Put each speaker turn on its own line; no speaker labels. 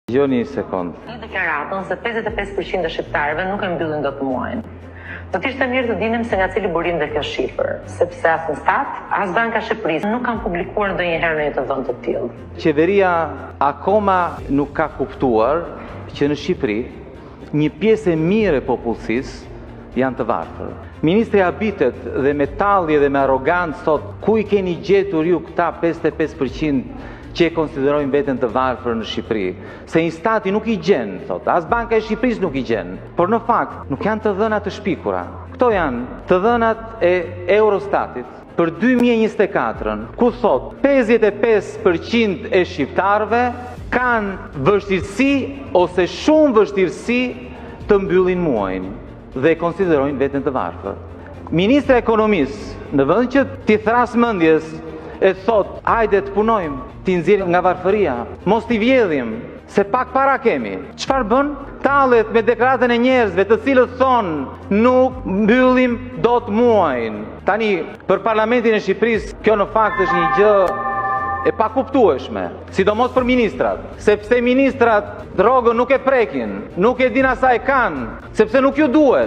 Jo një sekond.
Në deklaratën se 55% e shqiptarëve nuk e mbyllin dot muajin. Do të ishte mirë të dinim se nga cili burim dhe kjo shifër, sepse as Instat, as Banka e Shqipërisë nuk kanë publikuar ndonjëherë në një vend të tillë.
Qeveria akoma nuk ka kuptuar që në Shqipëri një pjesë e mirë e popullsisë janë të varfër. Ministri habitet dhe me talje dhe me arrogancë thot, ku i keni gjetur ju këta 55% që e konsiderojnë veten të varfër në Shqipëri? Se Instati nuk i gjen, thot, as Banka e Shqipërisë nuk i gjen. Por në fakt nuk janë të dhënat të shpikura. Këto janë të dhënat e Eurostatit për 2024-ën, ku thot 55% e shqiptarëve kanë vështirësi ose shumë vështirësi të mbyllin muajin dhe e konsiderojnë veten të varfër. Ministri e Ekonomisë, në vend që t'i thras mendjes, e thot, hajde të punojmë, t'i nxjerrim nga varfëria, mos t'i vjedhim, se pak para kemi. Çfarë bën? Tallet me deklaratën e njerëzve, të cilët thonë nuk mbyllim dot muajin. Tani, për Parlamentin e Shqipërisë, kjo në fakt është një gjë e pakuptueshme, sidomos për ministrat, sepse ministrat rrogën nuk e prekin, nuk e din asa e kanë, sepse nuk ju duhet.